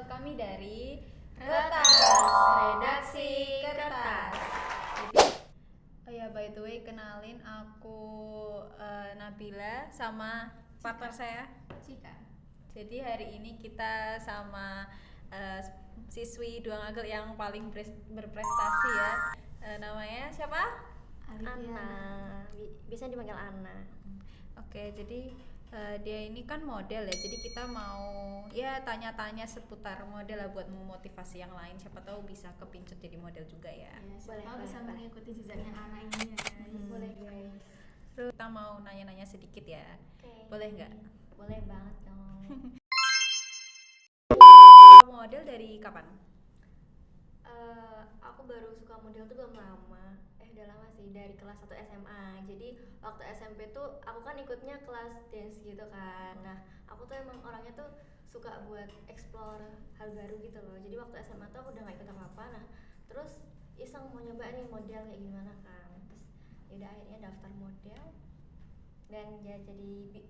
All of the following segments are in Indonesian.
Kami dari Retas, Redaksi Kertas. Oh ya, by the way, kenalin aku Nabila sama partner saya Cika. Jadi hari ini kita sama eh, siswi Dua Ngagel yang paling berprestasi ya. Namanya siapa? Anna, biasanya dipanggil Anna. Oke, jadi dia ini kan model ya. Jadi kita mau ya tanya-tanya seputar model lah buat memotivasi yang lain. Siapa tahu bisa kepincut jadi model juga ya. Boleh, Bisa boleh. mengikuti jejaknya Ana ini ya guys. Boleh guys. Terus kita mau nanya-nanya sedikit ya. Oke. Boleh nggak? Boleh banget dong. Model dari kapan? Aku baru suka model tuh belum lama. Udah lama sih, dari kelas 1 SMA. Jadi waktu SMP tuh aku kan ikutnya kelas dance gitu kan. Nah, aku tuh emang orangnya tuh suka buat explore hal baru gitu loh. Jadi waktu SMA tuh aku udah gak ikut apa-apa. Nah, terus iseng mau nyoba nih model kayak gimana kan. Terus yaudah akhirnya daftar model dan ya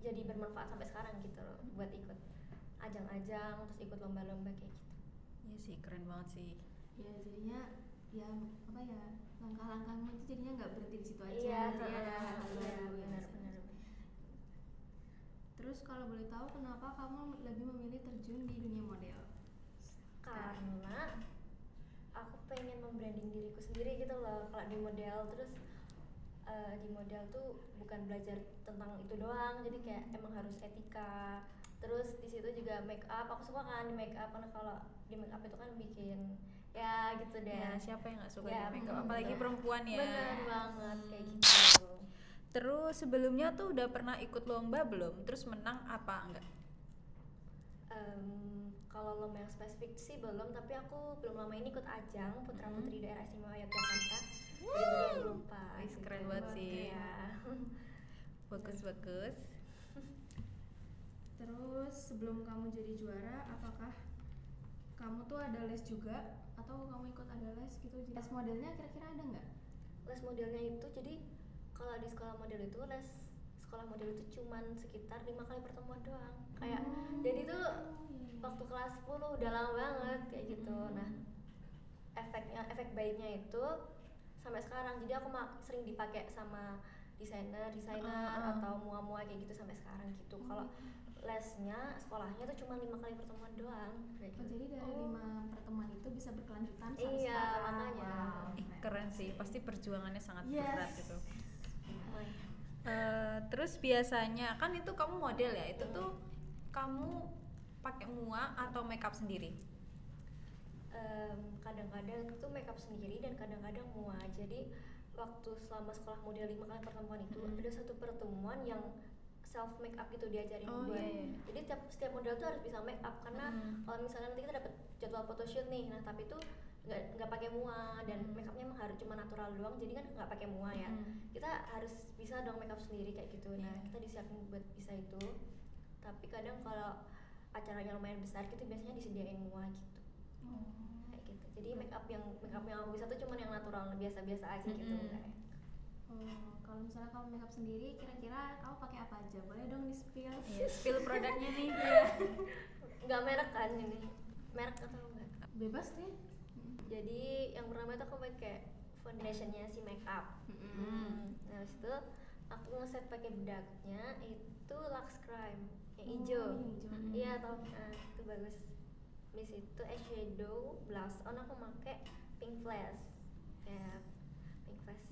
jadi bermanfaat sampai sekarang gitu loh buat ikut ajang-ajang, terus ikut lomba-lomba kayak gitu. Iya sih, keren banget sih. Ya jadinya ya apa ya, langkah-langkahmu itu jadinya nggak berhenti di situ aja. Iya, Jadi ada hal iya, baru ya. benar-benar. Terus kalau boleh tahu kenapa kamu lebih memilih terjun di dunia model? Karena aku pengen membranding diriku sendiri gitu loh. Kalau di model terus di model tuh bukan belajar tentang itu doang, jadi kayak emang harus etika. Terus di situ juga make up, aku suka kan di make up karena kalau di make up itu kan bikin ya gitu deh. Ya, siapa yang nggak suka Ya, di makeup? Apalagi bener. perempuan ya. Bener banget kayak gitu. Terus sebelumnya tuh udah pernah ikut lomba belum? Terus menang apa enggak? Kalau lomba yang spesifik sih belum, tapi aku belum lama ini ikut ajang Putra Putri Daerah Istimewa Yogyakarta. Jadi belum lupa. Wih, keren banget sih. Ya. Bagus-bagus. Terus sebelum kamu jadi juara, apakah kamu tuh ada les juga atau kamu ikut ada les gitu? Les modelnya kira-kira ada nggak? Les modelnya itu jadi kalau di sekolah model itu sekolah model itu cuman sekitar 5 kali pertemuan doang. Kayak jadi tuh waktu kelas 10 udah lama banget kayak gitu. Nah, efek baiknya itu sampai sekarang. Jadi aku sering dipakai sama desainer atau mua-mua kayak gitu sampai sekarang gitu. Kalau lesnya sekolahnya tuh cuma 5 kali pertemuan doang kayak Oh, gitu. jadi dari 5 pertemuan itu bisa berkelanjutan sampai Iya, sekarang. makanya. Wow, Keren sih, pasti perjuangannya sangat Yes. berat gitu. Oh, iya. Terus biasanya kan itu kamu model ya, itu tuh kamu pakai mua atau makeup sendiri? Kadang-kadang itu makeup sendiri dan kadang-kadang mua. Jadi waktu selama sekolah model 5 kali pertemuan itu ada satu pertemuan yang self makeup gitu diajarin buat. Iya. Jadi setiap model tuh harus bisa makeup karena kalau misalnya nanti kita dapat jadwal photoshoot nih, nah tapi itu nggak pakai mua dan makeupnya emang harus cuma natural doang, jadi kan nggak pakai mua ya. Kita harus bisa dong makeup sendiri kayak gitu. Nah kita disiapin buat bisa itu. Tapi kadang kalau acaranya lumayan besar gitu biasanya disediain mua gitu. Kayak gitu. Jadi makeup yang aku bisa tuh cuman yang natural biasa-biasa aja gitu kayak. Oh, kalau misalnya kamu makeup sendiri, kira-kira kamu pakai apa aja? Boleh dong di spill? Iya, spill produknya nih. Nggak merek kan ini? Merek atau enggak? Bebas deh. Jadi yang pertama itu aku pakai foundationnya si makeup. Nah habis itu aku ngeset pakai bedaknya itu Lux Crime yang hijau. Iya tau, itu bagus. Habis itu eyeshadow, blush on aku pakai Pink Flash. Ya Pink Flash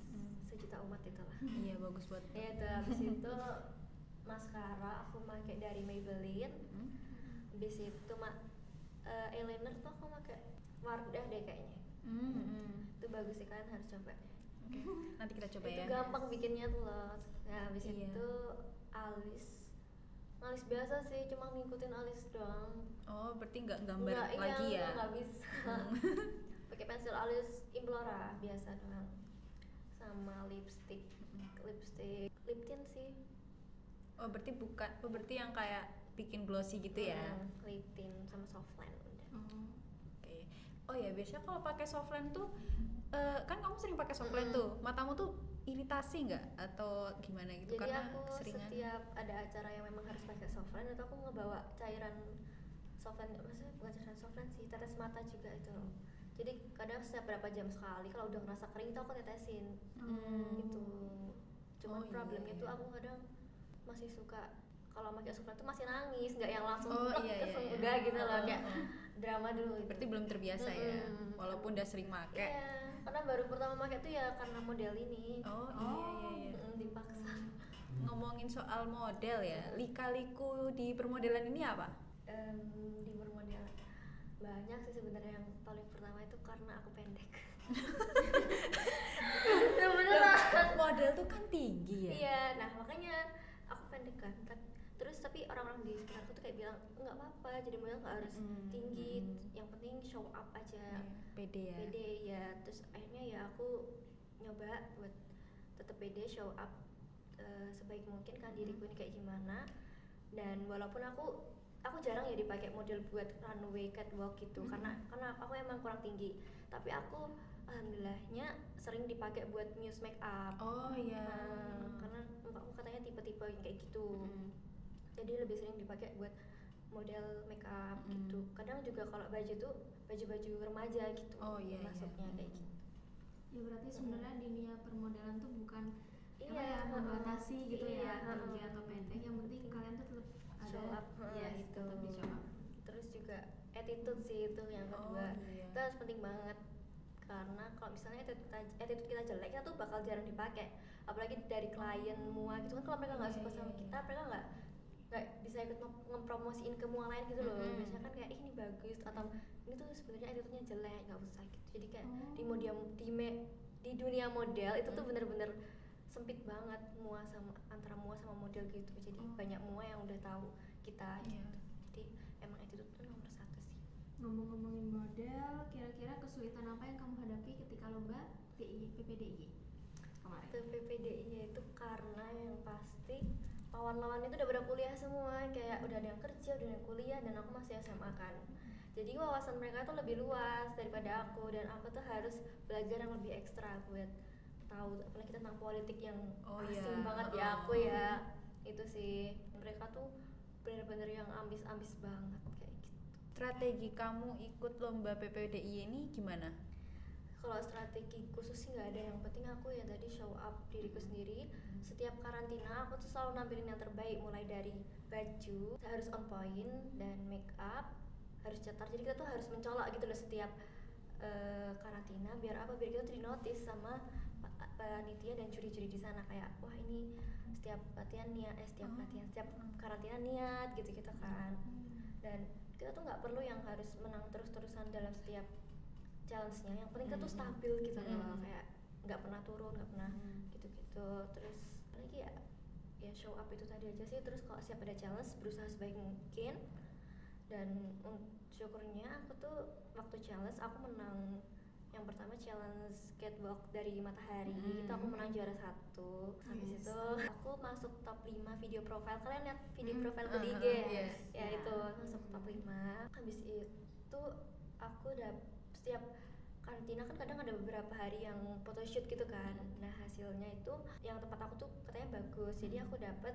sejuta umat itulah. Iya, bagus banget. Iya tuh, habis itu maskara aku pakai dari Maybelline. Habis itu eyeliner tuh aku pakai Wardah deh kayaknya. Itu bagus sih, kan harus coba. Oke, nanti kita coba Itu ya. gampang bikinnya tuh loh. Nah habis Iya. itu alis biasa sih, cuma ngikutin alis doang. Oh, berarti nggak gambar Nggak, lagi ya? nggak bisa. Pakai pensil alis Implora biasa doang. Sama lipstick lip tint sih. Oh, berarti yang kayak bikin glossy gitu ya? Lip tint sama softline udah. Oke. Oh ya, biasanya kalau pakai softline tuh kan kamu sering pakai softline tuh, matamu tuh iritasi nggak atau gimana gitu? Jadi Karena aku keseringan. setiap ada acara yang memang harus pakai softline itu aku ngebawa cairan softline, maksudnya bukan cairan softline sih, tetes mata juga itu. Jadi kadang setiap berapa jam sekali kalau udah ngerasa kering itu aku tetesin gitu. Cuman problemnya tuh aku kadang masih suka kalau pakai softline tuh masih nangis, nggak yang langsung udah gitu loh, kayak drama dulu gitu. Berarti belum terbiasa ya, walaupun udah sering make. Iya, karena baru pertama pakai tuh ya karena model ini. Iya. Dipaksa. Ngomongin soal model ya, lika-liku di permodelan ini apa? Di bermodel banyak sih sebenarnya. Yang paling pertama itu karena aku pendek. Model tuh kan tinggi ya. Iya, nah makanya aku pendek kan. Tapi orang-orang di sekitarku tuh kayak bilang nggak apa-apa, jadi model nggak harus tinggi, yang penting show up aja. Pede ya. Pede ya. Terus akhirnya ya aku nyoba buat tetap pede, show up sebaik mungkin kan diriku ini kayak gimana. Dan walaupun aku jarang ya dipakai model buat runway catwalk gitu, karena aku emang kurang tinggi, tapi aku alhamdulillahnya sering dipakai buat muse make up. Karena aku katanya tipe-tipe yang kayak gitu. Jadi lebih sering dipakai buat model make up gitu. Kadang juga kalau baju tuh baju-baju remaja gitu. Masuknya kayak gitu. Ya berarti sebenarnya dunia permodelan tuh bukan membatasi gitu ya, tinggi atau pendek, yang penting kalian tuh tetap ada show up gitu. Tetap di show up. Terus juga attitude sih itu yang kedua. Itu harus penting banget, karena kalau misalnya attitude kita jelek, kita tuh bakal jarang dipakai, apalagi dari klien mua gitu kan. Kalau mereka nggak suka sama kita, mereka nggak bisa ikut ngepromosiin ke mua lain gitu loh. Biasanya kan kayak ini bagus, atau ini tuh sebenarnya attitude-nya jelek, nggak usah gitu. Jadi kayak di dunia model itu tuh bener-bener sempit banget antara mua sama model gitu. Jadi banyak mua yang udah tahu kita gitu. Jadi emang attitude tuh nomor 1 sih. Ngomong-ngomongin model, kira-kira kesulitan apa yang kamu hadapi ketika lomba PPDI kemarin? PPDI-nya itu karena yang pasti lawan-lawan itu udah pada kuliah semua, kayak udah ada yang kerja, udah ada yang kuliah, dan aku masih SMA kan. Jadi wawasan mereka tuh lebih luas daripada aku, dan aku tuh harus belajar yang lebih ekstra buat tahu apalagi tentang politik yang asing banget di aku ya. Itu sih, mereka tuh bener-bener yang ambis-ambis banget kayak gitu. Strategi kamu ikut lomba PPDI ini gimana? Kalau strategi khusus sih nggak ada, yang penting aku ya tadi show up diriku sendiri. Setiap karantina aku tuh selalu nampilin yang terbaik, mulai dari baju harus on point dan make up harus cetar. Jadi kita tuh harus mencolok gitu loh setiap karantina, biar apa? Biar kita tuh di-notice sama panitia dan juri-juri di sana, kayak wah ini setiap latihan niat, setiap karantina niat gitu-gitu kan. Dan kita tuh nggak perlu yang harus menang terus-terusan dalam setiap challenge-nya, yang penting kita tuh stabil gitu loh, kayak nggak pernah turun, nggak pernah gitu-gitu. Terus lagi ya show up itu tadi aja sih. Terus kalau siap ada challenge berusaha sebaik mungkin. Dan syukurnya aku tuh waktu challenge aku menang. Yang pertama challenge catwalk dari Matahari, itu aku menang juara 1. Habis itu aku masuk top 5 video profile. Kalian lihat video profile di IG ya? Itu masuk top 5. Habis itu aku udah setiap karantina kan kadang ada beberapa hari yang photoshoot gitu kan. Nah hasilnya itu yang tempat aku tuh katanya bagus, jadi aku dapet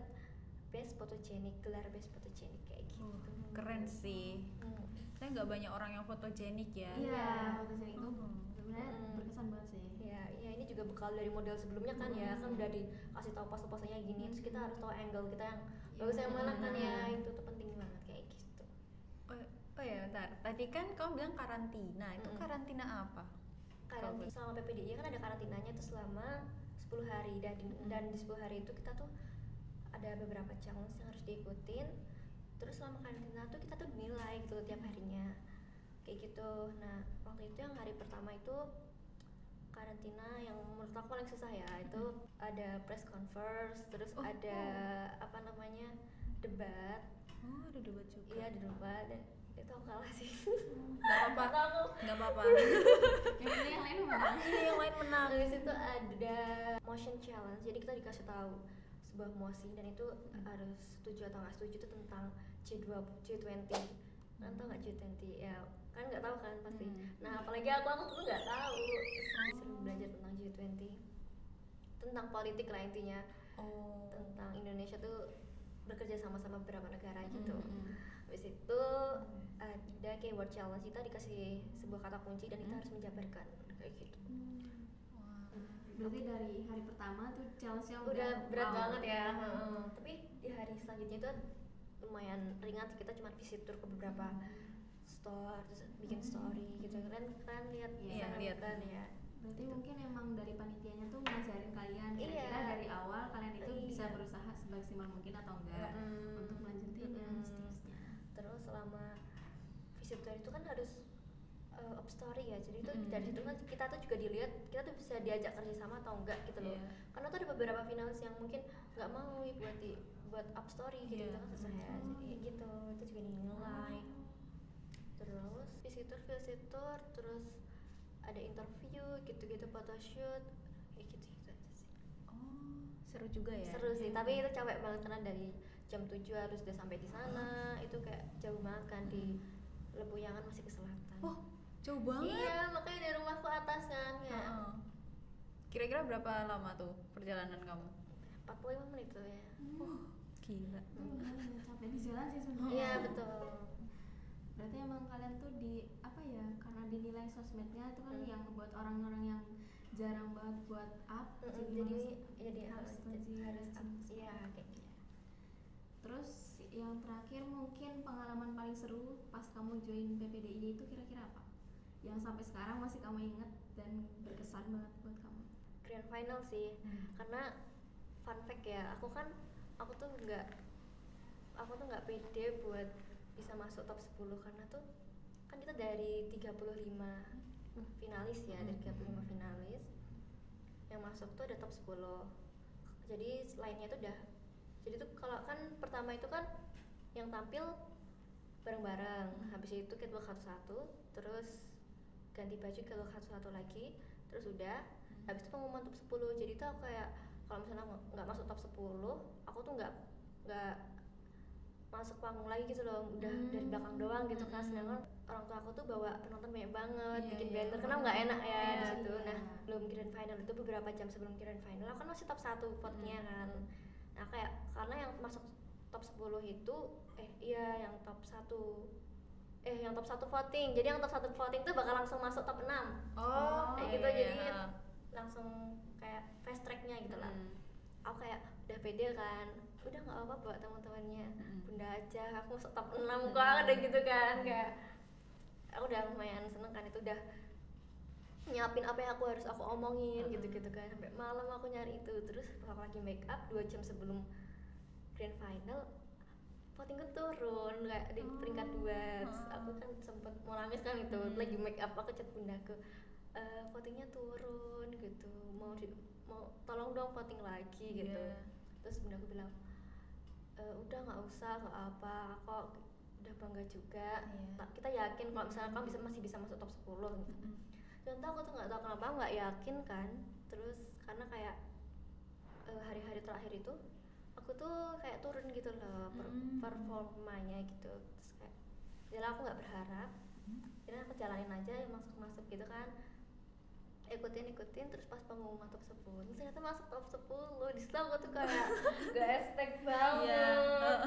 best photogenic, gelar best photogenic kayak gitu. Keren sih. Saya nggak banyak orang yang fotogenik ya. Iya, fotogenik itu sebenarnya berkesan banget sih. Iya, ini juga bekal dari model sebelumnya kan ya, kan udah dikasih tahu pose-posenya gini, terus kita harus tahu angle kita yang bagus yang mana kan ya, itu tuh penting banget kayak gitu. Oh ya, bentar. Tadi kan kamu bilang karantina, itu karantina apa? Karantina selama PPDI kan ada karantinanya tuh selama 10 hari, dan di 10 hari itu kita tuh ada beberapa challenge yang harus diikutin. Terus selama karantina tuh kita tuh dinilai gitu tiap harinya kayak gitu. Nah waktu itu yang hari pertama itu karantina yang menurut aku paling susah ya, itu ada press conference, terus ada apa namanya debat. Ada debat juga. Iya ada debat, dan itu aku kalah sih. Gak apa-apa. Yang penting yang lain menang. Iya, yang lain menang. Habis itu ada motion challenge, jadi kita dikasih tahu sebuah mosi, dan itu harus setuju atau nggak setuju itu tentang G20. Kan tau nggak G20 ya? Kan nggak tahu kan pasti. Nah apalagi aku tuh nggak tahu. Disuruh belajar tentang G20, tentang politik lah intinya. Tentang Indonesia tuh bekerja sama beberapa negara gitu. Habis itu ada keyword challenge, kita dikasih sebuah kata kunci dan kita harus menjabarkan kayak gitu. Wah. Berarti dari hari pertama tuh challenge-nya Udah berat wow. banget ya. Tapi di hari selanjutnya itu lumayan ringan sih, kita cuma visit tour ke beberapa store terus bikin story gitu kan lihat Iya, lihat. kan ya. Berarti mungkin emang dari panitianya tuh ngajarin kalian kira-kira Iya. dari awal kalian itu Iya. bisa berusaha semaksimal mungkin atau enggak untuk melanjutin dan seterusnya. Terus selama visit tour itu kan harus up story ya, jadi itu dari situ kan kita tuh juga dilihat kita tuh bisa diajak kerjasama atau enggak gitu loh. Iya. Karena tuh ada beberapa finalis yang mungkin nggak mau buat up story gitu, Iya. kan susah ya. Jadi gitu itu juga dinilai. Terus visit tour terus ada interview gitu-gitu, photoshoot kayak gitu aja sih. Oh, seru juga ya. Seru sih, tapi itu capek banget karena dari jam 7 harus udah sampai di sana. Itu kayak jauh banget kan, di Lebuyangan masih ke selatan. Oh, jauh banget. Iya, makanya dari rumahku atas kan ya. Heeh. Kira-kira berapa lama tuh perjalanan kamu? 45 menit tuh ya. Gila. Capek di jalan sih sebenarnya. Iya, betul. Berarti emang kalian tuh di apa ya, karena dinilai sosmednya itu kan yang buat orang-orang yang jarang banget buat up, Jadi harus rajin. iya kayak gitu. Terus yang terakhir mungkin pengalaman paling seru pas kamu join PPDI itu kira-kira apa? Yang sampai sekarang masih kamu inget dan berkesan banget buat kamu? Grand final sih. Karena fun fact ya, aku tuh nggak pede buat bisa masuk top 10 karena tuh kan kita dari 35 finalis ya, dari 35 finalis yang masuk tuh ada top 10. Jadi lainnya tuh jadi tuh kalau kan pertama itu kan yang tampil bareng-bareng, habis itu catwalk satu-satu, terus ganti baju catwalk satu-satu lagi, terus udah habis itu pengumuman top 10. Jadi tuh aku kayak kalau misalnya nggak masuk top 10, aku tuh nggak masuk panggung lagi gitu loh, udah dari belakang doang gitu kan. Sedangkan orang tua aku tuh bawa penonton banyak banget, bikin banner karena nggak enak ya di situ. Nah, belum grand final itu beberapa jam sebelum grand final aku kan masih top 1 vote-nya kan. Nah, kayak karena yang masuk top 10 itu yang top 1 voting. Jadi yang top 1 voting tuh bakal langsung masuk top 6. Kayak gitu, jadi langsung kayak fast track-nya gitu lah. Aku kayak udah pede kan, udah nggak apa-apa buat teman-temannya, bunda aja aku masuk top 6 kok ada gitu kan. Kayak aku udah lumayan seneng kan, itu udah nyiapin apa yang harus aku omongin gitu kan, sampai malam aku nyari itu. Terus pas aku lagi make up 2 jam sebelum grand final, votingku turun kayak di peringkat 2. Terus aku kan sempet mau nangis kan itu, lagi make up aku chat bundaku, votingnya turun gitu, mau tolong dong voting lagi gitu. Terus bundaku bilang, udah nggak usah, nggak apa, kok udah bangga juga. Kita yakin kalau misalnya kamu masih bisa masuk top 10 gitu. Dan aku tuh nggak tahu kenapa nggak yakin kan. Terus karena kayak hari-hari terakhir itu aku tuh kayak turun gitu loh performanya gitu. Terus kayak jadi aku nggak berharap, jadi aku jalanin aja yang masuk gitu kan, ikutin terus pas pengumuman top 10 ternyata masuk top 10. Di situ aku tuh kayak gak expect banget.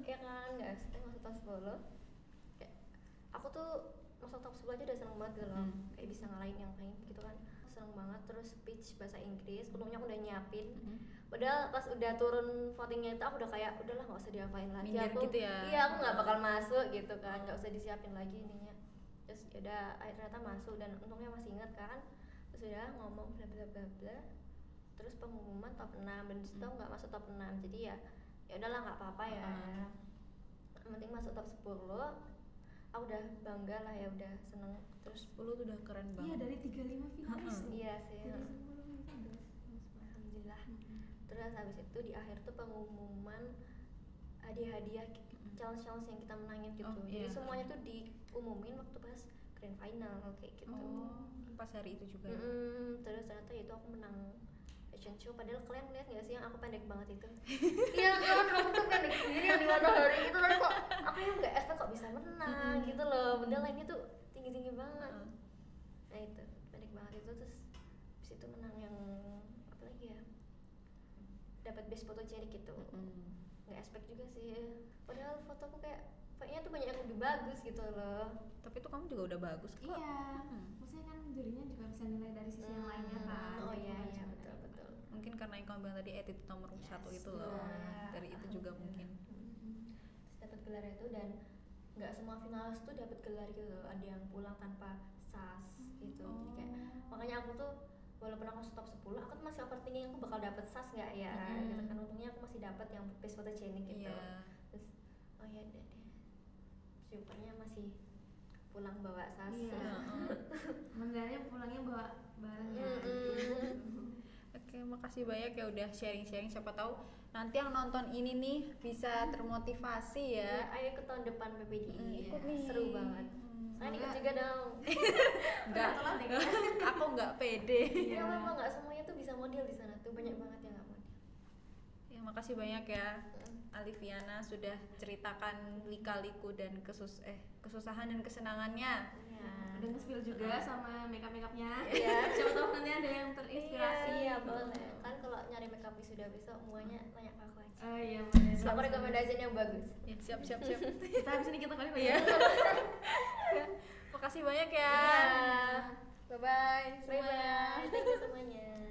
Ya kan, gak expect masuk top 10. Kayak aku tuh masuk top 10 aja udah seneng banget gitu loh, kayak bisa ngalahin yang lain gitu kan, seneng banget. Terus speech bahasa Inggris untungnya aku udah nyiapin, padahal pas udah turun votingnya itu aku udah kayak udahlah nggak usah diapain lagi. Minder Aku gitu ya? Iya, aku nggak bakal masuk gitu kan, nggak usah disiapin lagi ininya. Terus yaudah ternyata masuk dan untungnya masih ingat kan. Terus udah ngomong bla bla bla bla, terus pengumuman top 6 dan disitu nggak masuk top 6. Jadi ya udahlah nggak apa-apa ya, yang penting masuk top 10. Aku udah bangga lah ya, udah seneng. Terus 10 tuh udah keren banget. Iya, dari 35 finalis. iya sih, Dari 10 finalis. alhamdulillah. Terus habis itu di akhir tuh pengumuman hadiah-hadiah challenge yang kita menangin gitu. Jadi semuanya tuh diumumin waktu pas grand final kayak gitu. Pas hari itu juga. Terus ternyata itu aku menang fashion show. Padahal kalian lihat nggak sih yang aku pendek banget itu? Iya kan, aku tuh pendek sendiri yang di matahari itu. Tapi kok aku yang nggak expect kok bisa menang gitu loh. Padahal lainnya tuh tinggi banget. Nah itu pendek banget itu. Terus habis itu menang yang apa lagi ya? Dapat best photogenic gitu. Nggak expect juga sih. Padahal fotoku kayak kayaknya tuh banyak yang lebih bagus gitu loh. Tapi tuh kamu juga udah bagus kok. Iya, maksudnya kan jurinya juga bisa nilai dari sisi yang lainnya kan. Oh Jadi iya bukan iya cuma betul dari- betul. Mungkin karena yang kamu bilang tadi attitude nomor satu itu loh. Nah, Dari itu juga mungkin. Terus dapat gelar itu, dan nggak semua finalis tuh dapat gelar gitu loh. Ada yang pulang tanpa SAS gitu. Jadi kayak makanya aku tuh walaupun aku top 10, aku tuh masih overthinking aku bakal dapet SAS nggak ya, gitu kan. Untungnya aku masih dapat yang best photogenic gitu. Iya. Terus oh ya udah deh, syukurnya masih pulang bawa SAS. Iya. Sebenarnya pulangnya bawa barang ya. Oke, makasih banyak ya udah sharing-sharing. Siapa tahu nanti yang nonton ini nih bisa termotivasi Ya, ya. ayo ke tahun depan PPDI. Ikut nih. Seru banget. Saya ikut Semoga- juga dong. Enggak, Telat deh kayaknya. aku nggak pede. Ya memang nggak semuanya tuh bisa model di sana tuh, banyak banget yang nggak model. Ya, makasih banyak ya Aliviana sudah ceritakan lika-liku dan kesusahan dan kesenangannya. Ya. Udah nge-spill juga sama makeup-makeupnya. Iya. Siapa tahu nanti ada yang terinspirasi. Iya boleh. Kan kalau nyari makeup wisuda besok semuanya tanya ke aku aja. Oh iya boleh. Aku rekomendasiin yang bagus. Ya, siap. Kita habis ini kita balik Iya. ya. Makasih banyak ya. Iya. Bye bye. Bye bye. Thank you semuanya.